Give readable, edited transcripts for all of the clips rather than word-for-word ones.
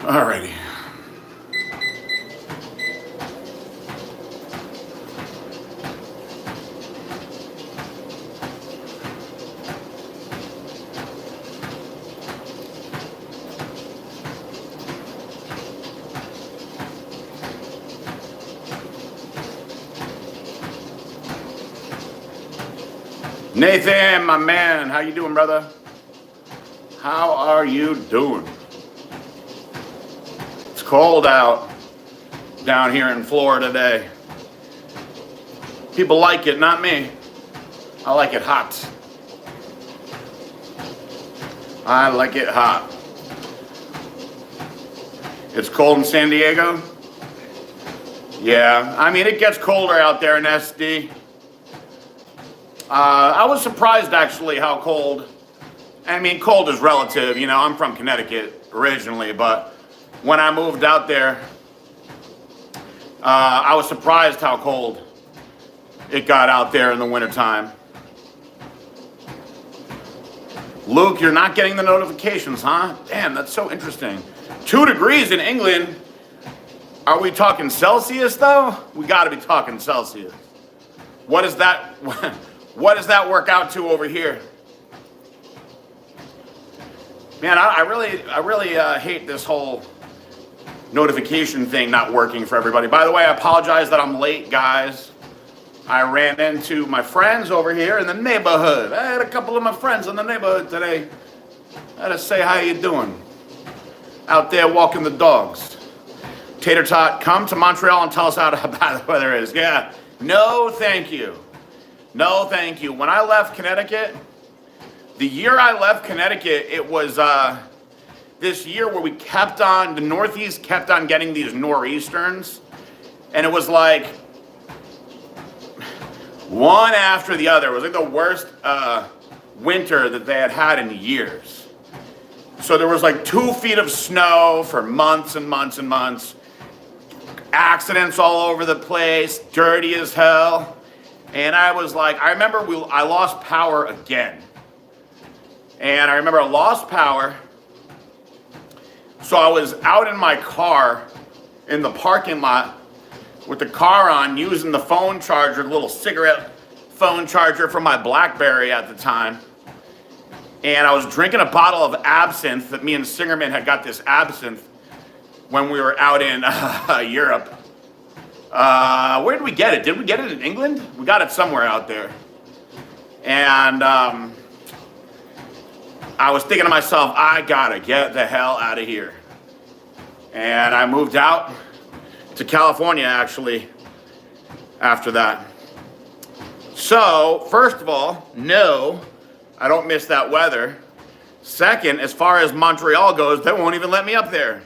Alrighty. Nathan, my man, how you doing, brother? How are you doing? It's cold out down here in Florida today. People like it, not me. I like it hot. I like it hot. It's cold in San Diego? Yeah, I mean, it gets colder out there in SD. I was surprised actually how cold. I mean, cold is relative, you know, I'm from Connecticut originally, but when I moved out there, I was surprised how cold it got out there in the wintertime. Luke, you're not getting the notifications, huh? Damn, that's so interesting. 2 degrees in England. Are we talking Celsius though? We gotta be talking Celsius. What is that? What does that work out to over here? Man, I really hate this whole notification thing not working for everybody. By the way, I apologize that I'm late, guys. I ran into my friends over here in the neighborhood. I had a couple of my friends in the neighborhood today. I had to say, how you doing? Out there walking the dogs. Tater Tot, come to Montreal and tell us how bad the weather is. Yeah, no thank you. No, thank you. When I left Connecticut, the year I left Connecticut, it was this year where the Northeast kept on getting these nor'easters. And it was like one after the other. It was like the worst winter that they had had in years. So there was like 2 feet of snow for months and months and months. Accidents all over the place, dirty as hell. And I was like, I remember I lost power again. And I remember I lost power. So I was out in my car in the parking lot with the car on, using the phone charger, the little cigarette phone charger from my BlackBerry at the time. And I was drinking a bottle of absinthe that me and Singerman had got this absinthe when we were out in Europe. Where did we get it? Did we get it in England? We got it somewhere out there. And I was thinking to myself, I gotta get the hell out of here. And I moved out to California actually after that. So, first of all, no, I don't miss that weather. Second, as far as Montreal goes, they won't even let me up there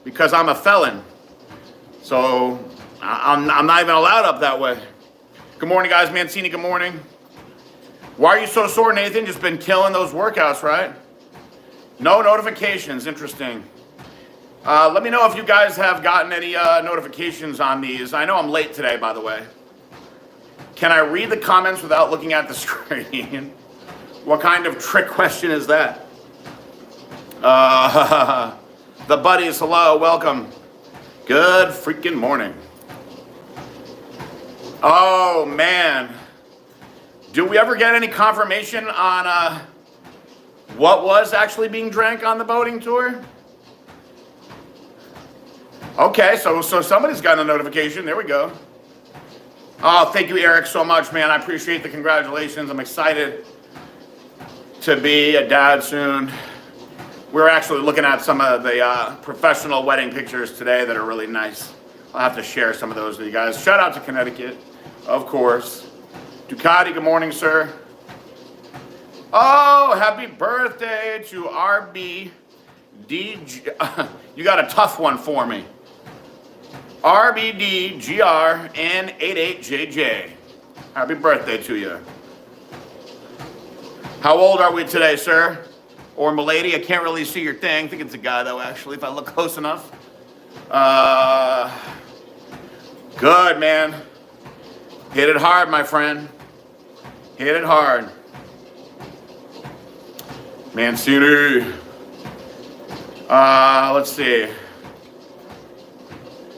because I'm a felon. So I'm not even allowed up that way. Good morning, guys. Mancini, good morning. Why are you so sore, Nathan? Just been killing those workouts, right? No notifications. Interesting. Let me know if you guys have gotten any notifications on these. I know I'm late today, by the way. Can I read the comments without looking at the screen? What kind of trick question is that? The buddies, hello, welcome. Good freaking morning. Oh, man. Do we ever get any confirmation on what was actually being drank on the boating tour? Okay, so somebody's got a notification. There we go. Oh, thank you, Eric, so much, man. I appreciate the congratulations. I'm excited to be a dad soon. We're actually looking at some of the professional wedding pictures today that are really nice. I'll have to share some of those with you guys. Shout out to Connecticut, of course. Ducati, good morning, sir. Oh, happy birthday to RBDG. You got a tough one for me. RBDGRN88JJ. Happy birthday to you. How old are we today, sir? Or milady? I can't really see your thing. I think it's a guy, though, actually, if I look close enough. Good, man. Hit it hard, my friend. Hit it hard. Mancini. Let's see.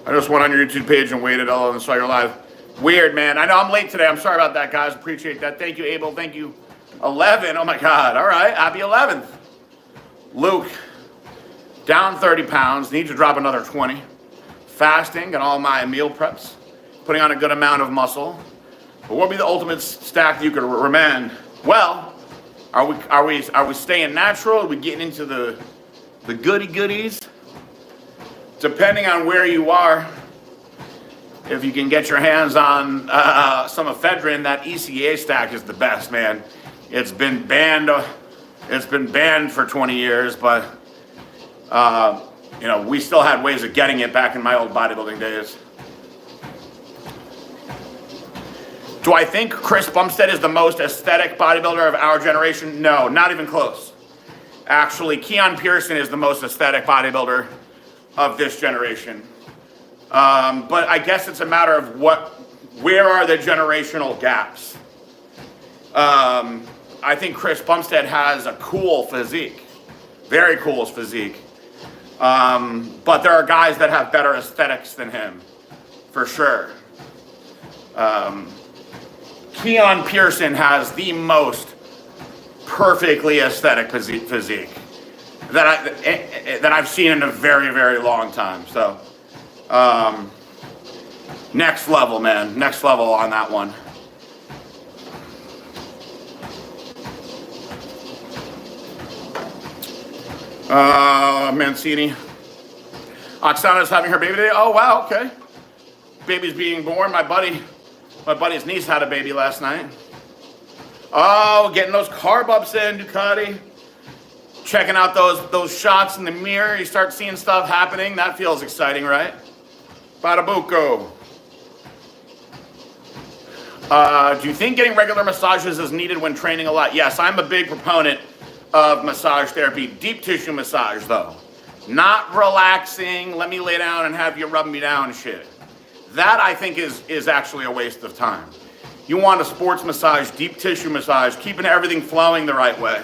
I just went on your YouTube page and waited all and saw your live. Weird, man. I know I'm late today. I'm sorry about that, guys. Appreciate that. Thank you, Abel. Thank you. 11. Oh, my God. All right. Happy 11th. Luke, down 30 pounds. Need to drop another 20. Fasting and all my meal preps. Putting on a good amount of muscle. But what would be the ultimate stack that you could recommend? Well, are we staying natural? Are we getting into the goodies? Depending on where you are, if you can get your hands on some ephedrine, that ECA stack is the best, man. It's been banned. It's been banned for 20 years, but you know, we still had ways of getting it back in my old bodybuilding days. Do I think Chris Bumstead is the most aesthetic bodybuilder of our generation? No, not even close. Actually, Keon Pearson is the most aesthetic bodybuilder of this generation. But I guess it's a matter of where are the generational gaps? I think Chris Bumstead has a cool physique, very cool physique. But there are guys that have better aesthetics than him, for sure. Keon Pearson has the most perfectly aesthetic physique that I've seen in a very, very long time. So, next level, man. Next level on that one. Mancini. Oksana's having her baby today. Oh, wow, okay. Baby's being born. My buddy's niece had a baby last night. Oh, getting those carb ups in, Ducati. Checking out those shots in the mirror. You start seeing stuff happening. That feels exciting, right? Badabuco. Do you think getting regular massages is needed when training a lot? Yes, I'm a big proponent of massage therapy. Deep tissue massage, though. Not relaxing, let me lay down and have you rub me down shit. That, I think, is actually a waste of time. You want a sports massage, deep tissue massage, keeping everything flowing the right way.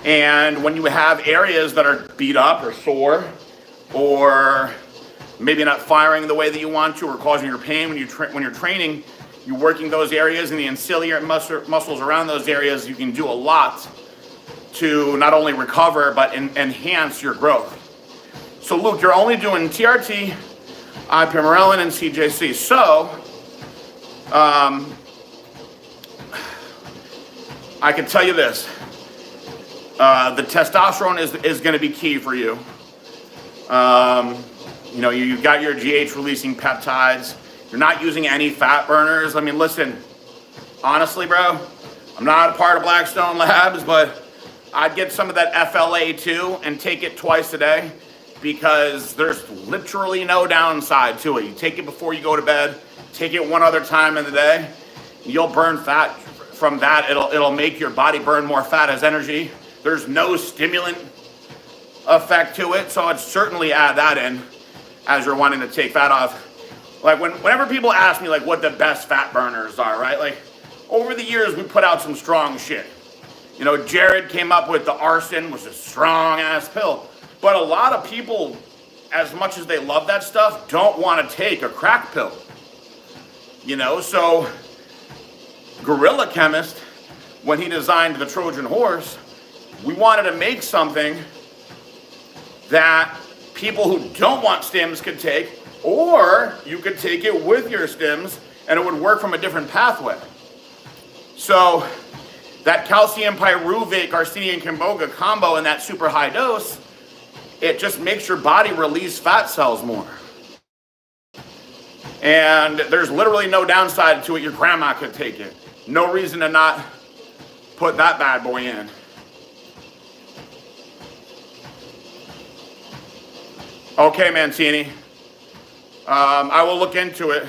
And when you have areas that are beat up or sore, or maybe not firing the way that you want to, or causing your pain when you're training, you're working those areas and the ancillary muscles around those areas, you can do a lot to not only recover, but enhance your growth. So Luke, you're only doing TRT, ipamorelin, and CJC. So, I can tell you this. The testosterone is going to be key for you. You know, you've got your GH releasing peptides. You're not using any fat burners. I mean, listen, honestly, bro, I'm not a part of Blackstone Labs, but I'd get some of that FLA2 and take it twice a day, because there's literally no downside to it. You take it before you go to bed, take it one other time in the day, you'll burn fat from that. It'll make your body burn more fat as energy. There's no stimulant effect to it, so I'd certainly add that in as you're wanting to take fat off. Like whenever people ask me like what the best fat burners are, right? Like over the years we put out some strong shit. You know, Jared came up with the arson, which is a strong ass pill. But a lot of people, as much as they love that stuff, don't want to take a crack pill. You know, so Gorilla Chemist, when he designed the Trojan horse, we wanted to make something that people who don't want stims could take, or you could take it with your stims and it would work from a different pathway. So that calcium pyruvate, Garcinia and Kimboga combo in that super high dose, it just makes your body release fat cells more. And there's literally no downside to it. Your grandma could take it. No reason to not put that bad boy in. Okay, Mancini. I will look into it.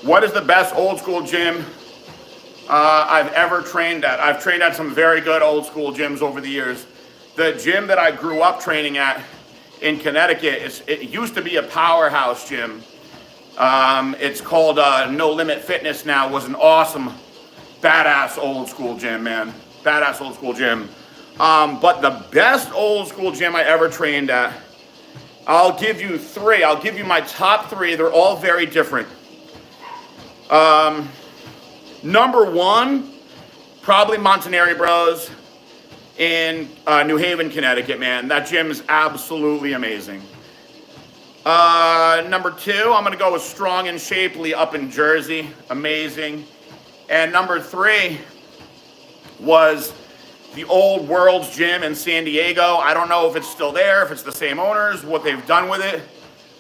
What is the best old school gym I've ever trained at? I've trained at some very good old school gyms over the years. The gym that I grew up training at in Connecticut, it used to be a powerhouse gym. It's called No Limit Fitness now. It was an awesome, badass old school gym, man. Badass old school gym. But the best old school gym I ever trained at I'll give you three. I'll give you my top three. They're all very different. Number one, probably Montanari Bros in New Haven, Connecticut, man. That gym is absolutely amazing. Number two, I'm going to go with Strong and Shapely up in Jersey. Amazing. And number three was the Old World's Gym in San Diego. I don't know if it's still there, if it's the same owners, what they've done with it.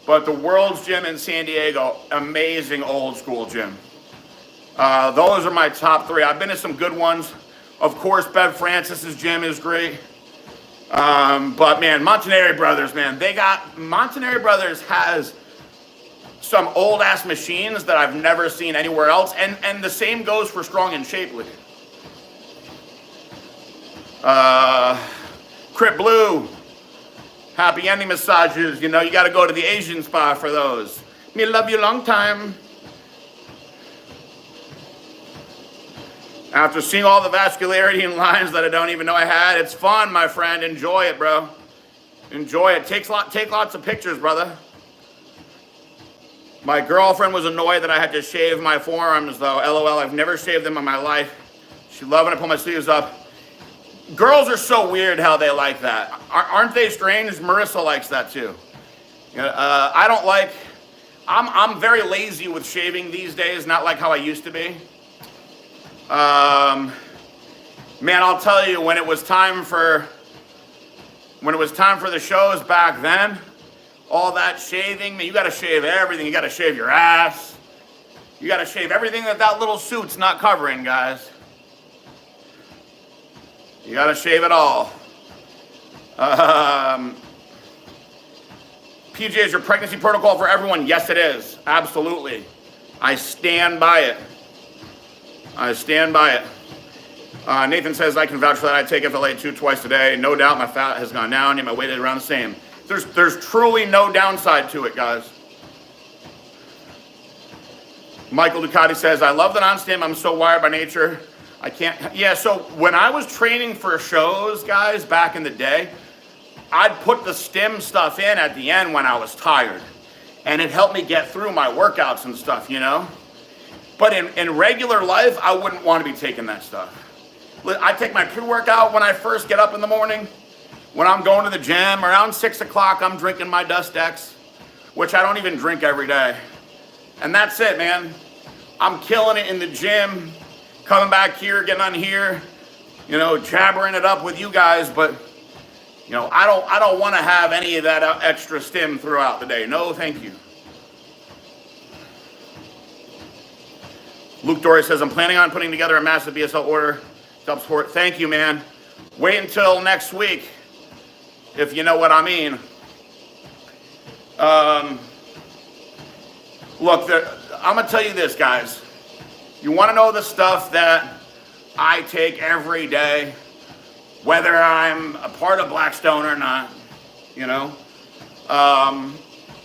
But the World's Gym in San Diego, amazing old school gym. Those are my top three. I've been to some good ones. Of course, Bev Francis's gym is great. But man, Montanari Brothers, man, Montanari Brothers has some old ass machines that I've never seen anywhere else. And the same goes for Strong and Shapely. Crip Blue, happy ending massages. You know, you got to go to the Asian spa for those. Me love you long time. After seeing all the vascularity and lines that I don't even know I had, it's fun, my friend. Enjoy it, bro. Enjoy it. Take lots of pictures, brother. My girlfriend was annoyed that I had to shave my forearms, though. LOL, I've never shaved them in my life. She loved when I pull my sleeves up. Girls are so weird how they like that. Aren't they strange? Marissa likes that, too. I don't like... I'm very lazy with shaving these days, not like how I used to be. Man, I'll tell you, when it was time for the shows back then, all that shaving, man, you gotta shave everything. You gotta shave your ass. You gotta shave everything that little suit's not covering, guys. You gotta shave it all. PJ, is your pregnancy protocol for everyone? Yes, it is. Absolutely. I stand by it. I stand by it. Nathan says, I can vouch for that. I take FLA2 twice a day. No doubt my fat has gone down, yet my weight is around the same. There's truly no downside to it, guys. Michael Ducati says, I love the non-stim. I'm so wired by nature. I can't. Yeah, so when I was training for shows, guys, back in the day, I'd put the stim stuff in at the end when I was tired. And it helped me get through my workouts and stuff, you know? But in regular life, I wouldn't want to be taking that stuff. I take my pre-workout when I first get up in the morning. When I'm going to the gym, around 6 o'clock, I'm drinking my Dust X, which I don't even drink every day. And that's it, man. I'm killing it in the gym, coming back here, getting on here, you know, jabbering it up with you guys. But, you know, I don't want to have any of that extra stim throughout the day. No, thank you. Luke Dory says, I'm planning on putting together a massive BSL order to help support. Thank you, man. Wait until next week, if you know what I mean. Look, I'm going to tell you this, guys. You want to know the stuff that I take every day, whether I'm a part of Blackstone or not, you know?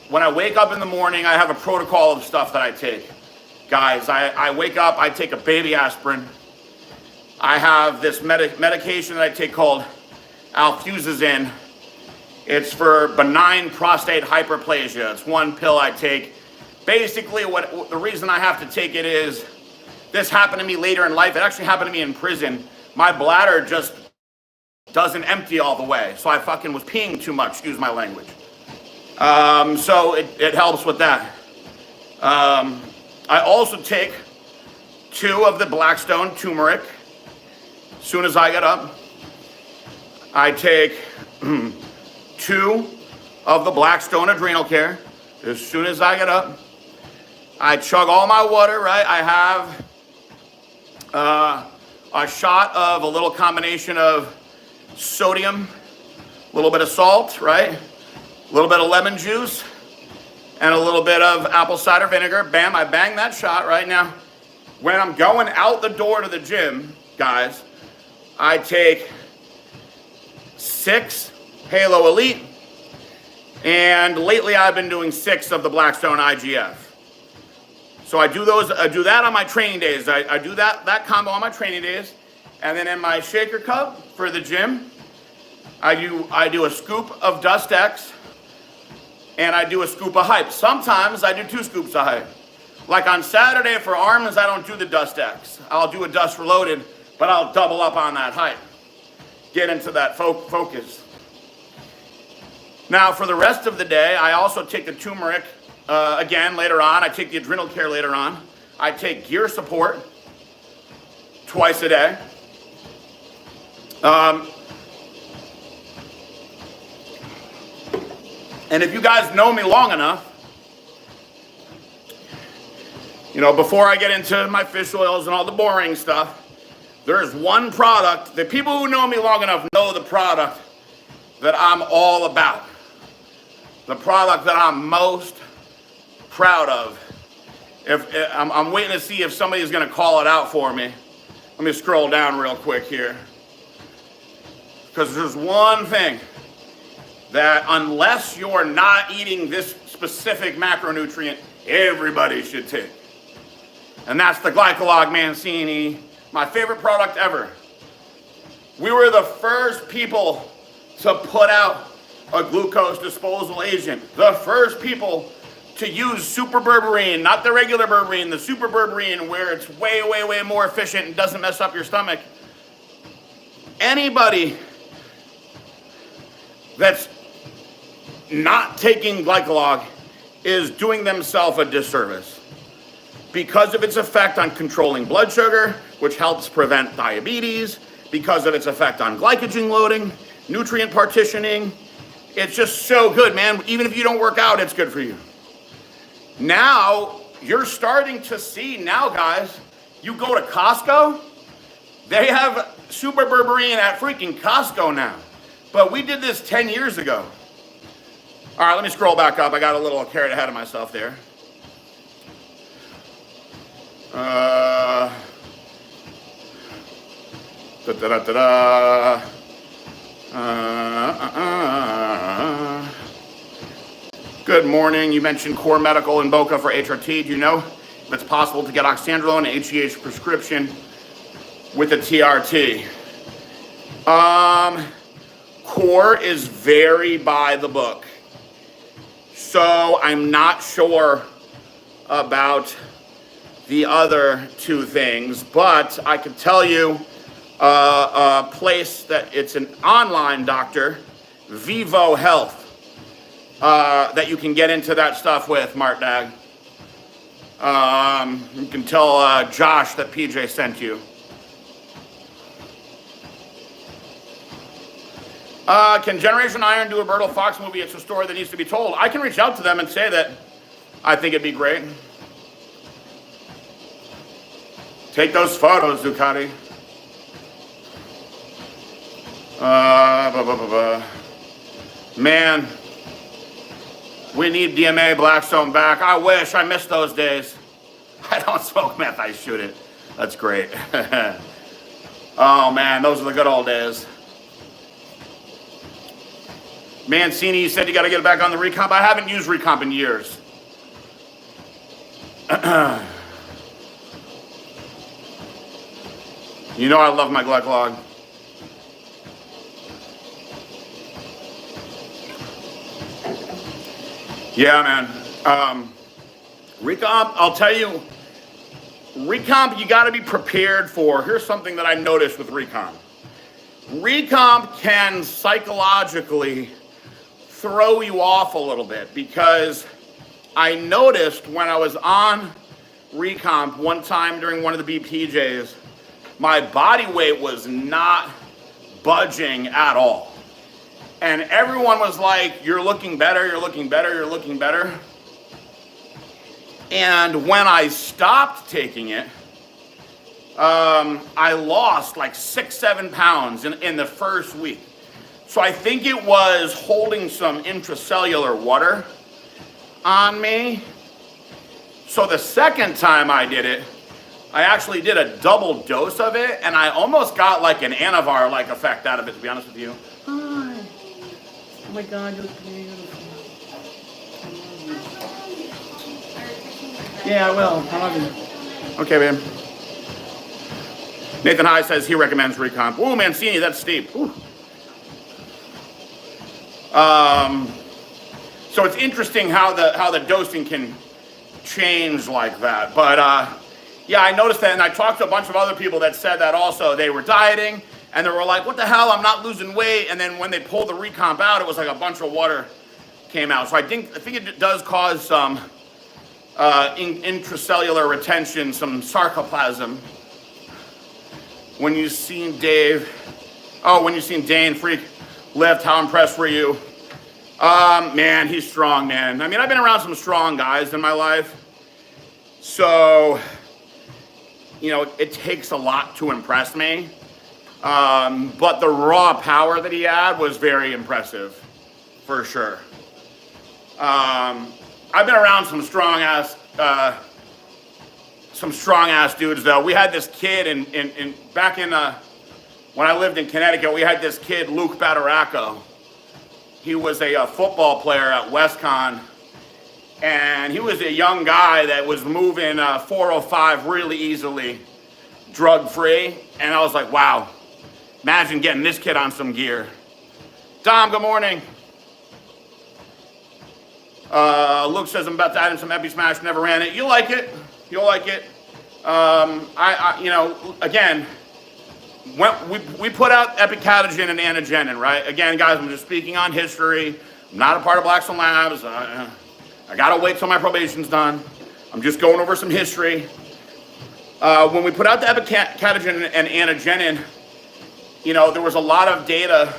When I wake up in the morning, I have a protocol of stuff that I take. Guys, I wake up, I take a baby aspirin. I have this medication that I take called Alfusazen. It's for benign prostate hyperplasia. It's one pill I take. Basically, the reason I have to take it is, this happened to me later in life. It actually happened to me in prison. My bladder just doesn't empty all the way. So I fucking was peeing too much, excuse my language. So it helps with that. I also take 2 of the Blackstone turmeric as soon as I get up. I take 2 of the Blackstone Adrenal Care as soon as I get up. I chug all my water, right? I have a shot of a little combination of sodium, a little bit of salt, right? A little bit of lemon juice, and a little bit of apple cider vinegar. Bam, I bang that shot right now. When I'm going out the door to the gym, guys, I take 6 Halo Elite, and lately I've been doing 6 of the Blackstone IGF. So I do that on my training days. I do that combo on my training days, and then in my shaker cup for the gym, I do a scoop of Dust X, and I do a scoop of hype. Sometimes I do 2 scoops of hype. Like on Saturday for arms, I don't do the Dust X. I'll do a Dust Reloaded, but I'll double up on that hype. Get into that focus. Now for the rest of the day, I also take the turmeric again later on. I take the Adrenal Care later on. I take Gear Support twice a day. And if you guys know me long enough, you know, before I get into my fish oils and all the boring stuff, there's one product, the people who know me long enough know the product that I'm all about. The product that I'm most proud of. I'm waiting to see if somebody's gonna call it out for me. Let me scroll down real quick here. Because there's one thing that unless you're not eating this specific macronutrient, everybody should take. And that's the Glycolog Mancini, my favorite product ever. We were the first people to put out a glucose disposal agent. The first people to use super berberine, not the regular berberine, the super berberine where it's way, way, way more efficient and doesn't mess up your stomach. Anybody that's not taking Glycolog is doing themselves a disservice because of its effect on controlling blood sugar, which helps prevent diabetes, because of its effect on glycogen loading, nutrient partitioning. It's just so good, man. Even if you don't work out, it's good for you. Now, you're starting to see now, guys, you go to Costco, they have super berberine at freaking Costco now. But we did this 10 years ago. All right, let me scroll back up. I got a little carried ahead of myself there. Good morning. You mentioned Core Medical and Boca for HRT. Do you know if it's possible to get oxandrolone and HGH prescription with a TRT? Core is very by the book. So I'm not sure about the other 2 things, but I can tell you a place that it's an online doctor, Vivo Health, that you can get into that stuff with, Mark Dag. You can tell Josh that PJ sent you. Can Generation Iron do a Bertil Fox movie? It's a story that needs to be told. I can reach out to them and say that I think it'd be great. Take those photos, Ducati. Man, we need DMA Blackstone back. I wish. I miss those days. I don't smoke meth, I shoot it. That's great. Oh man, those are the good old days. Mancini, you said you got to get back on the Recomp. I haven't used Recomp in years. You know I love my Glycolog. Yeah, man. Recomp, I'll tell you, Recomp you got to be prepared for. Here's something that I noticed with Recomp. Recomp can psychologically throw you off a little bit because I noticed when I was on Recomp one time during one of the BPJs, my body weight was not budging at all. And everyone was like, you're looking better, you're looking better, you're looking better. And when I stopped taking it, I lost like 6-7 pounds in the first week. So I think it was holding some intracellular water on me. So the second time I did it, I actually did a double dose of it, and I almost got like an Anavar-like effect out of it, to be honest with you. Hi. Oh my God, you look beautiful. Yeah, I will. I love you. Okay, babe. Nathan High says he recommends Recomp. Ooh, Mancini, that's steep. Ooh. So it's interesting how the dosing can change like that. But yeah, I noticed that, and I talked to a bunch of other people that said that also. They were dieting, and they were like, what the hell, I'm not losing weight. And then when they pulled the recomp out, it was like a bunch of water came out. So I think it does cause some intracellular retention, some sarcoplasm. When you seen Dane freak lift, how impressed were you? Man, he's strong, man. I mean, I've been around some strong guys in my life. So, you know, it takes a lot to impress me. But the raw power that he had was very impressive, for sure. I've been around some strong ass dudes though. We had this kid back in when I lived in Connecticut. We had this kid, Luke Battaraco. He was a football player at WestCon, and he was a young guy that was moving 405 really easily, drug-free. And I was like, wow, imagine getting this kid on some gear. Dom, good morning. Luke says, I'm about to add in some Epi Smash, never ran it. You'll like it. You'll like it. You know, again, when we put out epicatogen and anagenin, right? Again, guys, I'm just speaking on history. I'm not a part of Blackstone Labs. I gotta wait till my probation's done. I'm just going over some history. When we put out the epicatogen and anagenin, you know, there was a lot of data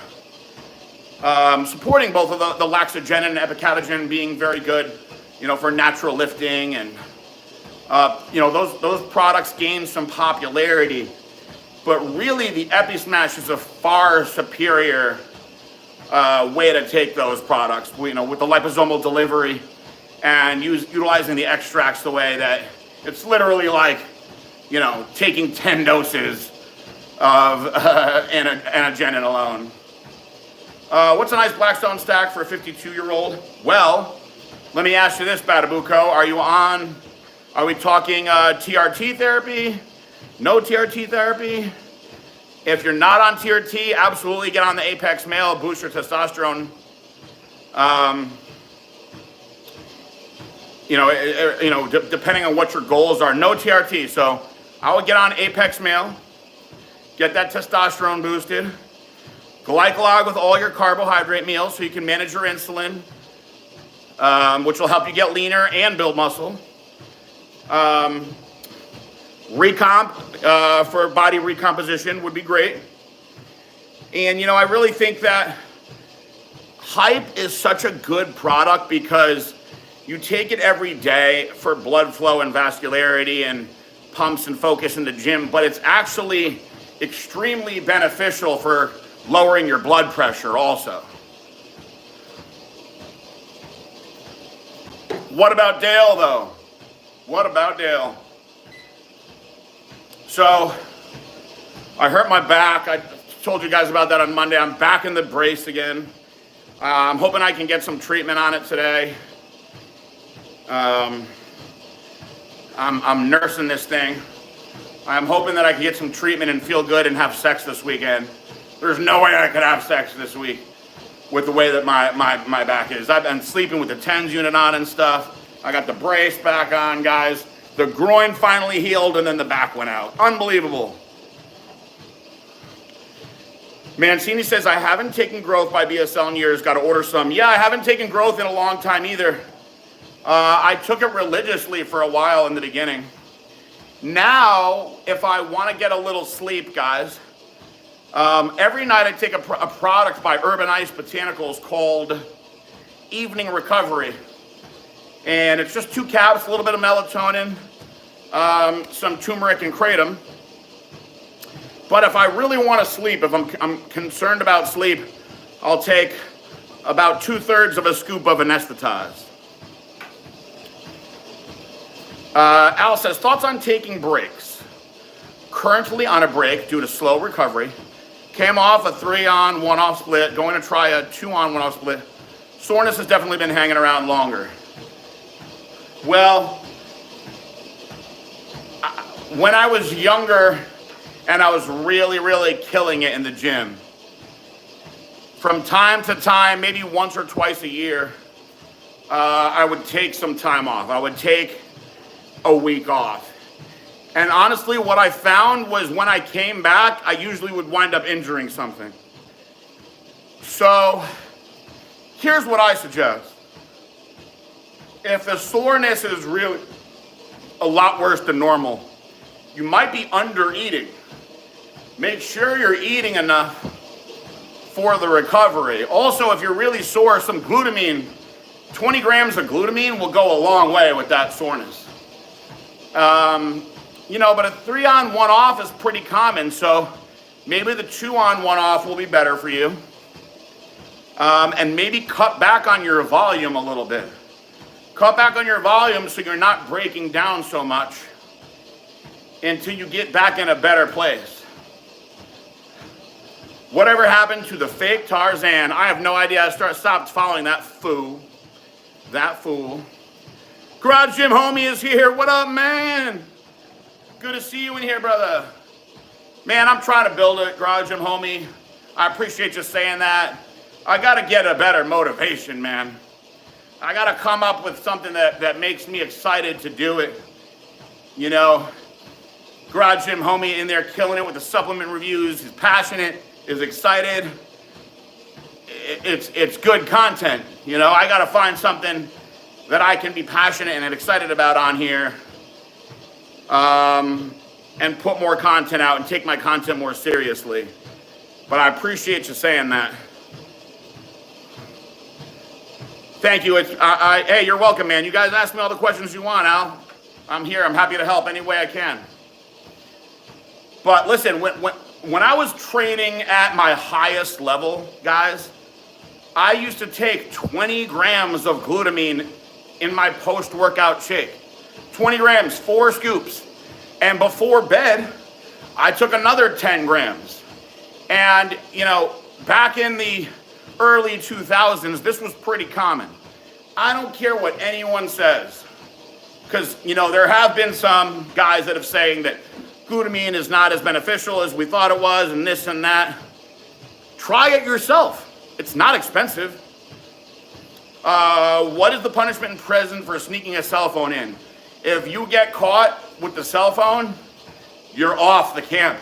supporting both of the laxogenin and epicatogen being very good, you know, for natural lifting, and you know, those products gained some popularity. But really, the Epi Smash is a far superior way to take those products, you know, with the liposomal delivery and utilizing the extracts the way that it's literally like, you know, taking 10 doses of anagenin alone. What's a nice Blackstone stack for a 52-year-old? Well, let me ask you this, Batabuco. Are we talking TRT therapy? No TRT therapy? If you're not on TRT, absolutely get on the Apex Male, boost your testosterone. You know, depending on what your goals are. No TRT, so I would get on Apex Male, get that testosterone boosted, glycolog with all your carbohydrate meals so you can manage your insulin, which will help you get leaner and build muscle. Recomp for body recomposition would be great. And, you know, I really think that Hype is such a good product because you take it every day for blood flow and vascularity and pumps and focus in the gym, but it's actually extremely beneficial for lowering your blood pressure also. What about Dale, though? What about Dale? So, I hurt my back. I told you guys about that on Monday. I'm back in the brace again. I'm hoping I can get some treatment on it today. I'm nursing this thing. I'm hoping that I can get some treatment and feel good and have sex this weekend. There's no way I could have sex this week with the way that my back is. I've been sleeping with the TENS unit on and stuff. I got the brace back on, guys. The groin finally healed and then the back went out. Unbelievable. Mancini says, I haven't taken growth by BSL in years. Got to order some. Yeah, I haven't taken growth in a long time either. I took it religiously for a while in the beginning. Now, if I want to get a little sleep, guys, every night I take a product by Urban Ice Botanicals called Evening Recovery. And it's just 2 caps, a little bit of melatonin, some turmeric and kratom. But if I really want to sleep, if I'm concerned about sleep, I'll take about 2/3 of a scoop of anesthetized. Al says, thoughts on taking breaks? Currently on a break due to slow recovery. Came off a 3-on, 1-off split, going to try a 2-on, 1-off split. Soreness has definitely been hanging around longer. Well, when I was younger and I was really, really killing it in the gym, from time to time, maybe once or twice a year, I would take some time off. I would take a week off. And honestly, what I found was when I came back, I usually would wind up injuring something. So here's what I suggest. If the soreness is really a lot worse than normal, you might be under eating. Make sure you're eating enough for the recovery. Also, if you're really sore, some glutamine, 20 grams of glutamine will go a long way with that soreness. But a 3 on 1 off is pretty common, so maybe the 2 on 1 off will be better for you. And maybe cut back on your volume a little bit. Cut back on your volume so you're not breaking down so much until you get back in a better place. Whatever happened to the fake Tarzan? I have no idea. I stopped following that fool. Garage Gym Homie is here. What up, man? Good to see you in here, brother. Man, I'm trying to build it, Garage Gym Homie. I appreciate you saying that. I gotta get a better motivation, man. I gotta come up with something that makes me excited to do it. Garage Gym Homie in there killing it with the supplement reviews. He's passionate, is excited. It's good content. I gotta find something that I can be passionate and excited about on here. And put more content out and take my content more seriously. But I appreciate you saying that. Thank you. Hey, you're welcome, man. You guys ask me all the questions you want, Al. I'm here. I'm happy to help any way I can. But listen, when I was training at my highest level, guys, I used to take 20 grams of glutamine in my post-workout shake. 20 grams, 4 scoops. And before bed, I took another 10 grams. And, back in the early 2000s, this was pretty common. I don't care what anyone says. Because, there have been some guys that have saying that glutamine is not as beneficial as we thought it was and this and that. Try it yourself. It's not expensive. What is the punishment in prison for sneaking a cell phone in? If you get caught with the cell phone, you're off the camp.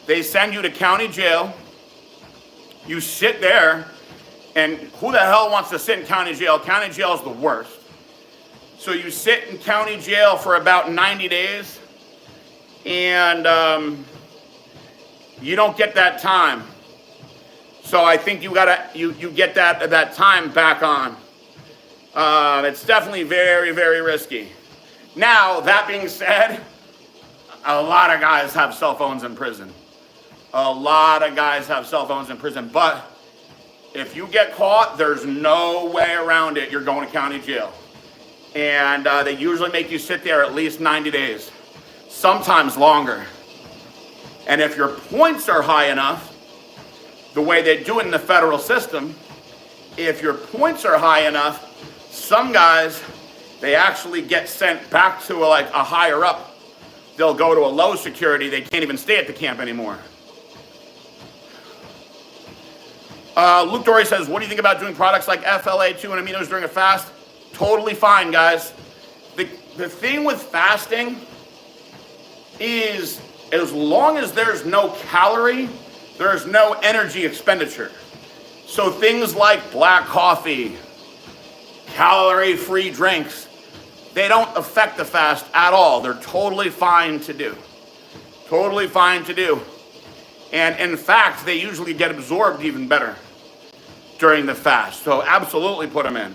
They send you to county jail. You sit there, and who the hell wants to sit in county jail? County jail is the worst. So you sit in county jail for about 90 days, and you don't get that time. So I think you get that time back on. It's definitely very, very risky. Now, that being said, a lot of guys have cell phones in prison. But if you get caught, there's no way around it. You're going to county jail. And they usually make you sit there at least 90 days, sometimes longer. And if your points are high enough, the way they do it in the federal system, if your points are high enough, some guys, they actually get sent back to a higher up. They'll go to a low security. They can't even stay at the camp anymore. Luke Dory says, what do you think about doing products like FLA2 and aminos during a fast? Totally fine, guys. The thing with fasting is as long as there's no calorie, there's no energy expenditure. So things like black coffee, calorie-free drinks, they don't affect the fast at all. They're totally fine to do. Totally fine to do. And in fact, they usually get absorbed even better during the fast. So absolutely put them in.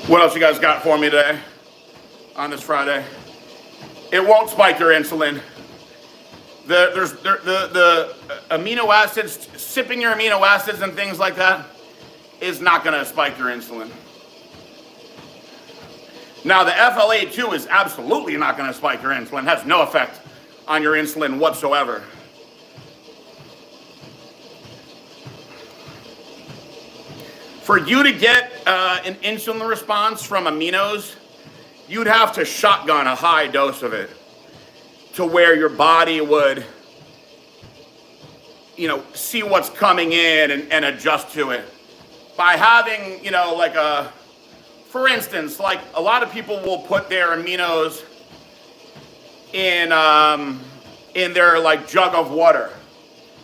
What else you guys got for me today on this Friday? It won't spike your insulin. The amino acids, sipping your amino acids and things like that is not going to spike your insulin. Now, the FLA2 is absolutely not going to spike your insulin. It has no effect on your insulin whatsoever. For you to get an insulin response from aminos, you'd have to shotgun a high dose of it. to where your body would, see what's coming in and adjust to it. By having, for instance, like a lot of people will put their aminos in their like jug of water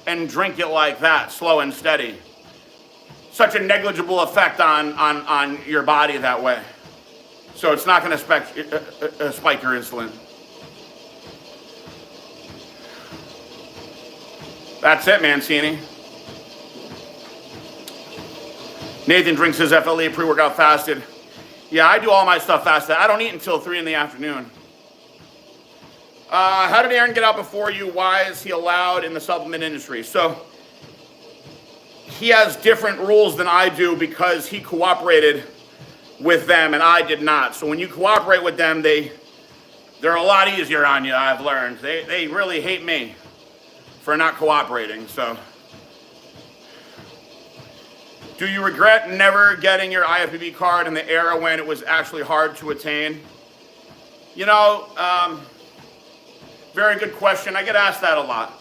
and drink it like that, slow and steady. Such a negligible effect on your body that way. So it's not going to spike your insulin. That's it, Mancini. Nathan drinks his FLE pre-workout fasted. Yeah, I do all my stuff fasted. I don't eat until 3 in the afternoon. How did Aaron get out before you? Why is he allowed in the supplement industry? So he has different rules than I do because he cooperated with them and I did not. So when you cooperate with them, they're a lot easier on you, I've learned. They really hate me for not cooperating. So do you regret never getting your IFBB card in the era when it was actually hard to attain? Very good question. I get asked that a lot.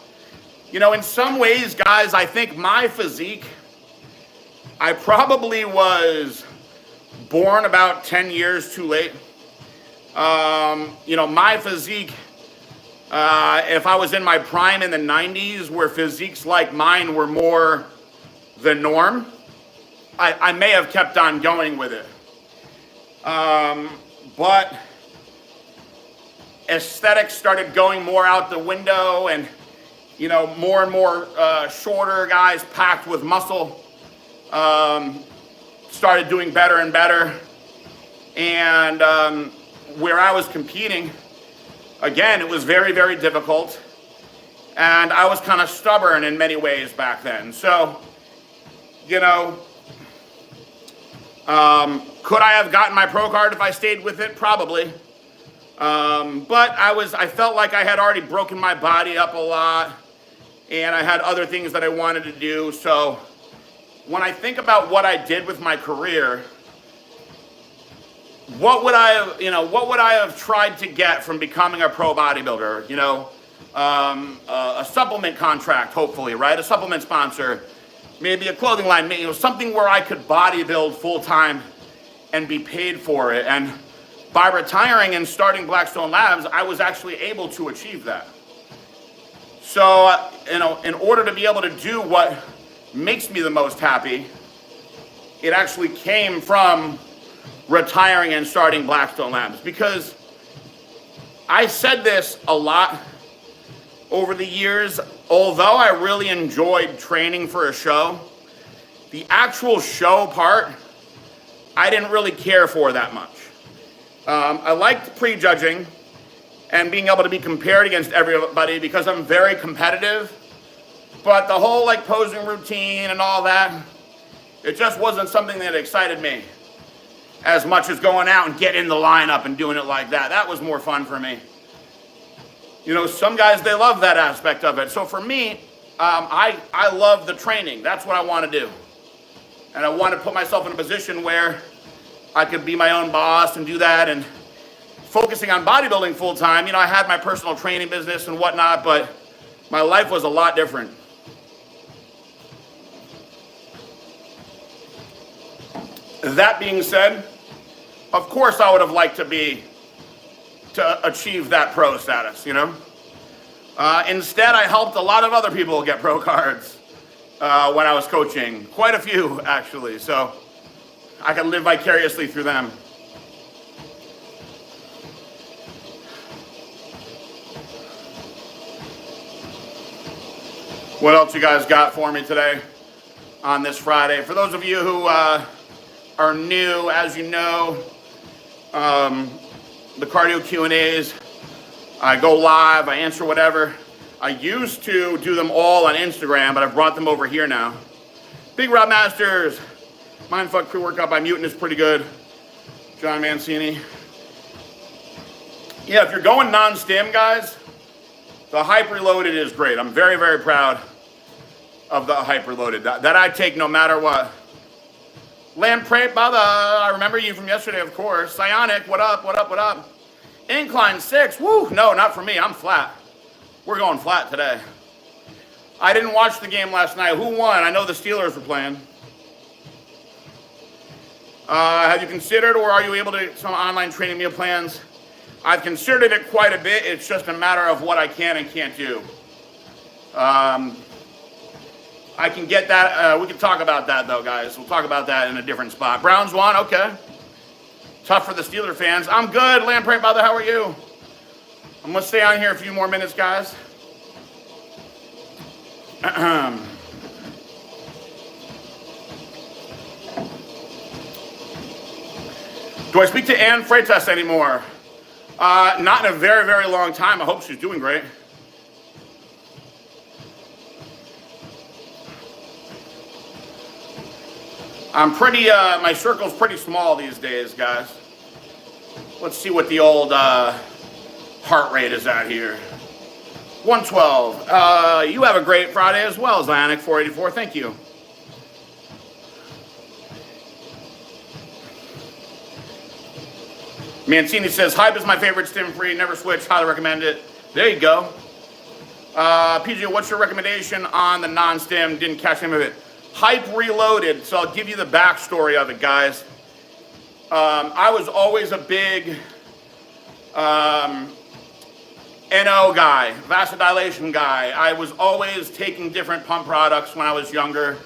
In some ways, guys, I think my physique, I probably was born about 10 years too late. My physique, if I was in my prime in the 90s, where physiques like mine were more the norm, I may have kept on going with it. But aesthetics started going more out the window, and more and more shorter guys packed with muscle started doing better and better. And where I was competing, again, it was very, very difficult, and I was kind of stubborn in many ways back then. So could I have gotten my pro card if I stayed with it? Probably. But I felt like I had already broken my body up a lot, and I had other things that I wanted to do. So when I think about what I did with my career, what would I have tried to get from becoming a pro bodybuilder? A supplement contract, hopefully, right? A supplement sponsor, maybe a clothing line, something where I could bodybuild full time and be paid for it. And by retiring and starting Blackstone Labs, I was actually able to achieve that. So, in order to be able to do what makes me the most happy, it actually came from retiring and starting Blackstone Labs. Because I said this a lot over the years, although I really enjoyed training for a show, the actual show part, I didn't really care for that much. I liked prejudging and being able to be compared against everybody because I'm very competitive, but the whole posing routine and all that, it just wasn't something that excited me as much as going out and getting in the lineup and doing it like that. That was more fun for me. Some guys, they love that aspect of it. So for me, I love the training. That's what I want to do. And I want to put myself in a position where I could be my own boss and do that. And focusing on bodybuilding full time, I had my personal training business and whatnot, but my life was a lot different. That being said, of course I would have liked to achieve that pro status, Instead, I helped a lot of other people get pro cards when I was coaching. Quite a few, actually. So I can live vicariously through them. What else you guys got for me today on this Friday? For those of you who are new, as you know, the cardio Q&As, I go live, I answer whatever. I used to do them all on Instagram, but I've brought them over here now. Big Rob Masters, Mindfuck pre-workout by Mutant is pretty good. John Mancini. Yeah, if you're going non-stim, guys, the Hyper Reloaded is great. I'm very, very proud of the Hyper Reloaded. That I take no matter what. Lamprey, brother, I remember you from yesterday, of course. Psionic, what up, what up, what up? Incline 6, woo, no, not for me, I'm flat. We're going flat today. I didn't watch the game last night. Who won? I know the Steelers were playing. Have you considered, or are you able to, some online training meal plans? I've considered it quite a bit. It's just a matter of what I can and can't do. I can get that. We can talk about that, though, guys. We'll talk about that in a different spot. Browns won, okay. Tough for the Steeler fans. I'm good, Lamprey, brother. How are you? I'm going to stay on here a few more minutes, guys. Do I speak to Ann Freitas anymore? Not in a very, very long time. I hope she's doing great. I'm pretty, my circle's pretty small these days, guys. Let's see what the old heart rate is at here. 112. You have a great Friday as well, Zionic 484. Thank you. Mancini says, Hype is my favorite stim-free. Never switch. Highly recommend it. There you go. PJ, what's your recommendation on the non-stim? Didn't catch any of it. Hype Reloaded. So I'll give you the backstory of it, guys. I was always a big NO guy, vasodilation guy. I was always taking different pump products when I was younger.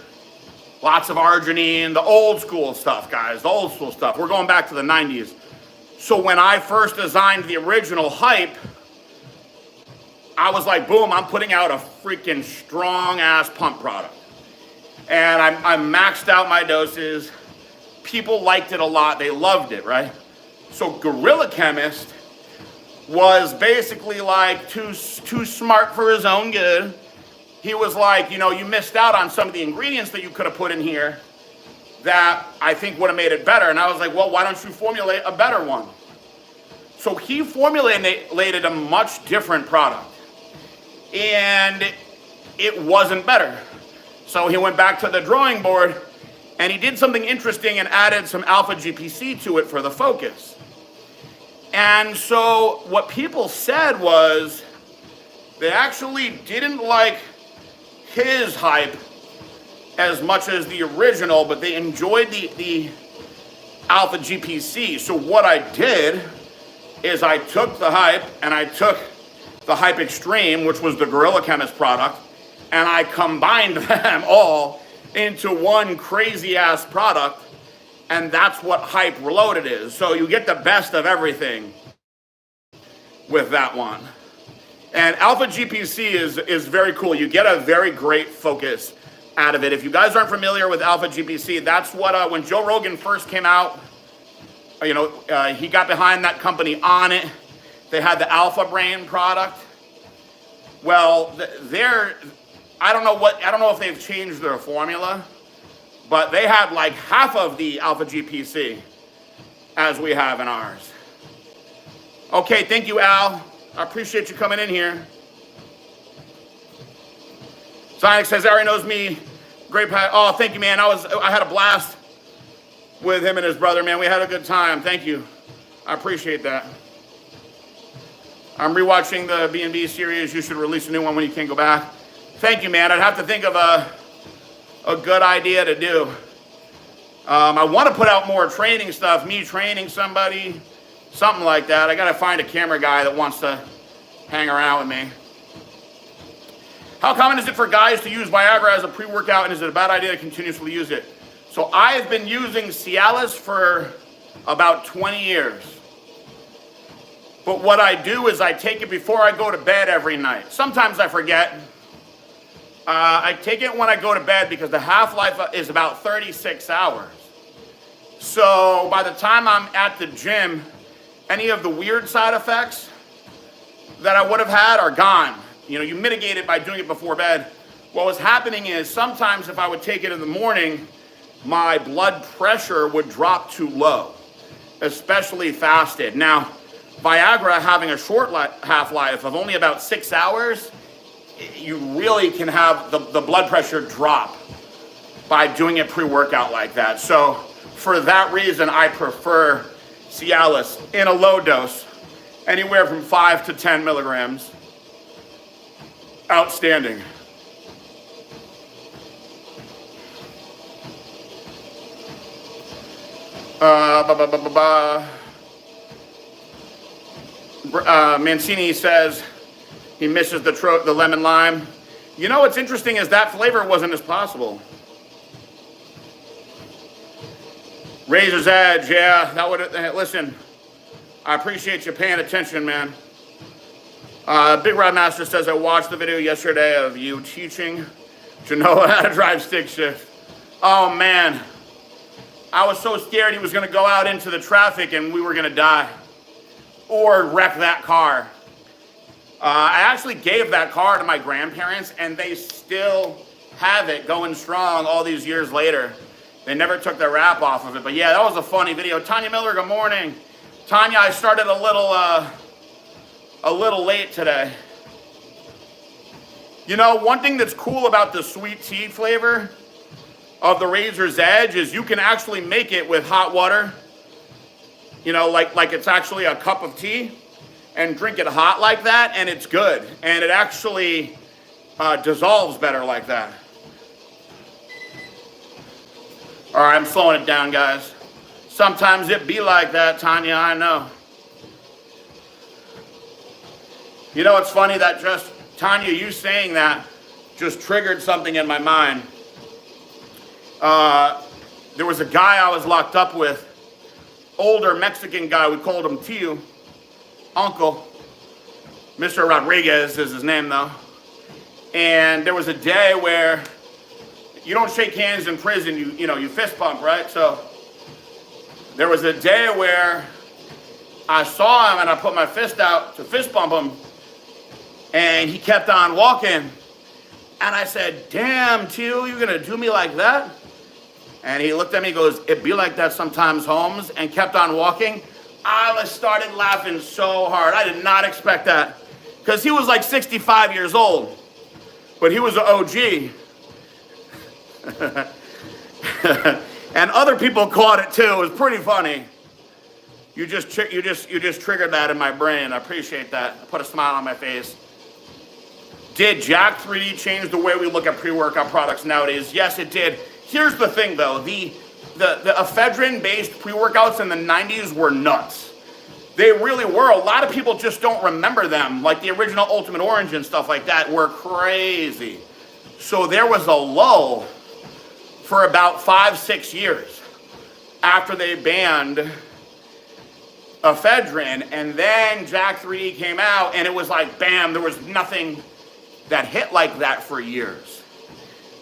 Lots of arginine, the old school stuff, guys, the old school stuff. We're going back to the 90s. So when I first designed the original Hype, I was like, boom, I'm putting out a freaking strong-ass pump product. And I maxed out my doses. People liked it a lot. They loved it, right? So Gorilla Chemist was basically like too smart for his own good. He was like, you know, you missed out on some of the ingredients that you could have put in here that I think would have made it better. And I was like, well, why don't you formulate a better one? So he formulated a much different product. And it wasn't better. So he went back to the drawing board and he did something interesting and added some alpha GPC to it for the focus. And so what people said was they actually didn't like his Hype as much as the original, but they enjoyed the alpha GPC. So what I did is I took the Hype and I took the Hype Extreme, which was the Gorilla Chemist product, and I combined them all into one crazy ass product, and that's what Hype Reloaded is. So you get the best of everything with that one. And alpha GPC is very cool. You get a very great focus out of it. If you guys aren't familiar with alpha GPC, that's what when Joe Rogan first came out, you know, he got behind that company on it. They had the Alpha Brain product. Well, I don't know if they've changed their formula, but they had like half of the alpha GPC as we have in ours. Okay, thank you, Al. I appreciate you coming in here. Sonic says, Ari knows me. Great. Oh, thank you, man. I had a blast with him and his brother, man. We had a good time. Thank you. I appreciate that. I'm rewatching the B&B series. You should release a new one when you can't go back. Thank you, man. I'd have to think of a good idea to do. I want to put out more training stuff, me training somebody, something like that. I got to find a camera guy that wants to hang around with me. How common is it for guys to use Viagra as a pre-workout, and is it a bad idea to continuously use it? So I've been using Cialis for about 20 years. But what I do is I take it before I go to bed every night. Sometimes I forget. I take it when I go to bed because the half-life is about 36 hours. So by the time I'm at the gym, any of the weird side effects that I would have had are gone. You know, you mitigate it by doing it before bed. What was happening is sometimes if I would take it in the morning, my blood pressure would drop too low, especially fasted. Now, Viagra having a short half-life of only about 6 hours, you really can have the blood pressure drop by doing it pre-workout like that. So for that reason, I prefer Cialis in a low dose Anywhere from 5 to 10 milligrams. Outstanding. Mancini says he misses the lemon lime. You know what's interesting is that flavor wasn't as possible. Razor's Edge, yeah, that would. Listen, I appreciate you paying attention, man. Big Rod Master says I watched the video yesterday of you teaching Genoa how to drive stick shift. Oh man, I was so scared he was going to go out into the traffic and we were going to die or wreck that car. I actually gave that car to my grandparents and they still have it going strong all these years later. They never took their wrap off of it. But yeah, that was a funny video. Tanya Miller, good morning. Tanya, I started a little late today. You know, one thing that's cool about the sweet tea flavor of the Razor's Edge is you can actually make it with hot water. You know, like it's actually a cup of tea and drink it hot like that and it's good. And it actually dissolves better like that. All right, I'm slowing it down, guys. Sometimes it be like that, Tanya, I know. You know, it's funny that just, Tanya, you saying that just triggered something in my mind. There was a guy I was locked up with, older Mexican guy, we called him Tio, Uncle. Mr. Rodriguez is his name, though. And there was a day where you don't shake hands in prison, you fist bump, right? So there was a day where I saw him and I put my fist out to fist bump him and he kept on walking. And I said, damn, Tio, you're gonna do me like that? And he looked at me and goes, it be like that sometimes, Holmes, and kept on walking. I started laughing so hard. I did not expect that. Because he was like 65 years old, but he was an OG. And other people caught it too. It was pretty funny. You just triggered that in my brain. I appreciate that. I put a smile on my face. Did Jack 3D change the way we look at pre-workout products nowadays? Yes, it did. Here's the thing though, the ephedrine-based pre-workouts in the 90s were nuts. They really were. A lot of people just don't remember them. Like the original Ultimate Orange and stuff like that were crazy. So there was a lull for about 5-6 years after they banned ephedrine, and then Jack 3D came out and it was like bam, there was nothing that hit like that for years.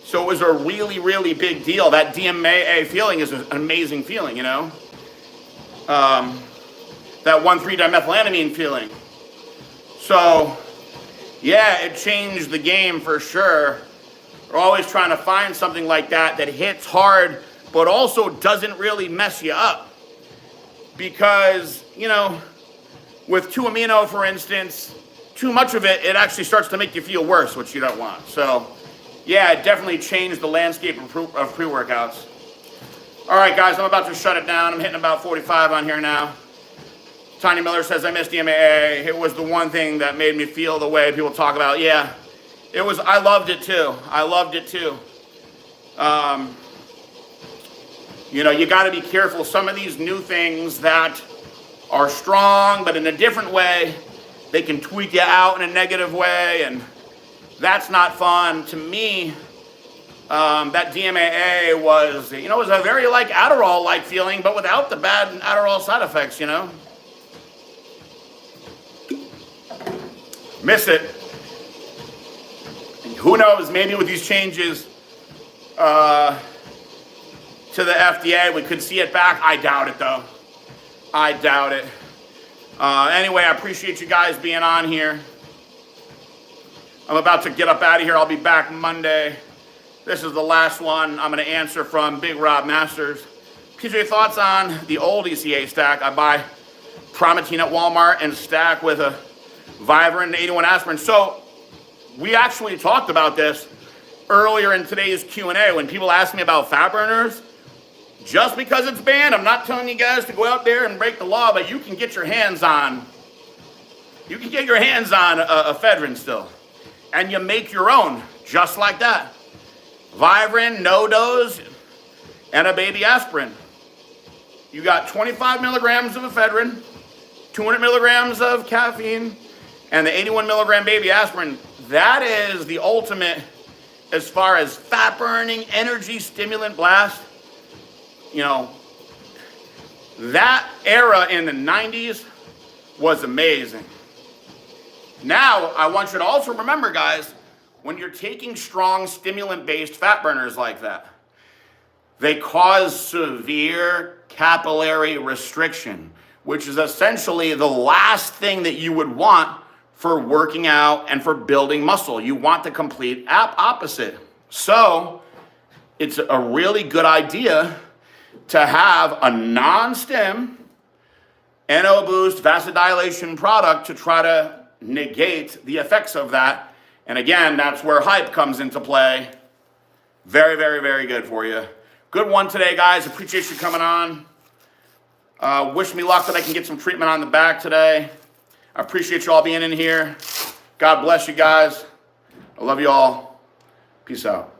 So it was a really, really big deal. That DMAA feeling is an amazing feeling, you know? That 1,3-dimethylamine feeling. So yeah, it changed the game for sure. We're always trying to find something like that that hits hard, but also doesn't really mess you up. Because, you know, with 2-amino, for instance, too much of it, it actually starts to make you feel worse, which you don't want. So, yeah, it definitely changed the landscape of pre-workouts. All right, guys, I'm about to shut it down. I'm hitting about 45 on here now. Tanya Miller says, I miss DMAA. It was the one thing that made me feel the way people talk about. Yeah. It was, I loved it too. I loved it too. You know, you got to be careful. Some of these new things that are strong, but in a different way, they can tweak you out in a negative way, and that's not fun. To me, that DMAA was, you know, it was a very like Adderall-like feeling, but without the bad Adderall side effects, you know. Miss it. Who knows, maybe with these changes to the FDA, we could see it back. I doubt it, though. I doubt it. Anyway, I appreciate you guys being on here. I'm about to get up out of here. I'll be back Monday. This is the last one I'm going to answer from Big Rob Masters. PJ, thoughts on the old ECA stack? I buy Primatene at Walmart and stack with a Vivarin and 81 aspirin. So we actually talked about this earlier in today's Q&A when people asked me about fat burners. Just because it's banned, I'm not telling you guys to go out there and break the law, but you can get your hands on You can get your hands on ephedrine still. And you make your own, just like that. Vivarin, no-dose, and a baby aspirin. You got 25 milligrams of ephedrine, 200 milligrams of caffeine, and the 81 milligram baby aspirin. That is the ultimate as far as fat burning, energy stimulant blast. You know, that era in the 90s was amazing. Now, I want you to also remember, guys, when you're taking strong stimulant-based fat burners like that, they cause severe capillary restriction, which is essentially the last thing that you would want for working out and for building muscle. You want the complete opposite. So, it's a really good idea to have a non-stim NO boost vasodilation product to try to negate the effects of that. And again, that's where hype comes into play. Very, very, very good for you. Good one today, guys. Appreciate you coming on. Wish me luck that I can get some treatment on the back today. I appreciate you all being in here. God bless you guys. I love you all. Peace out.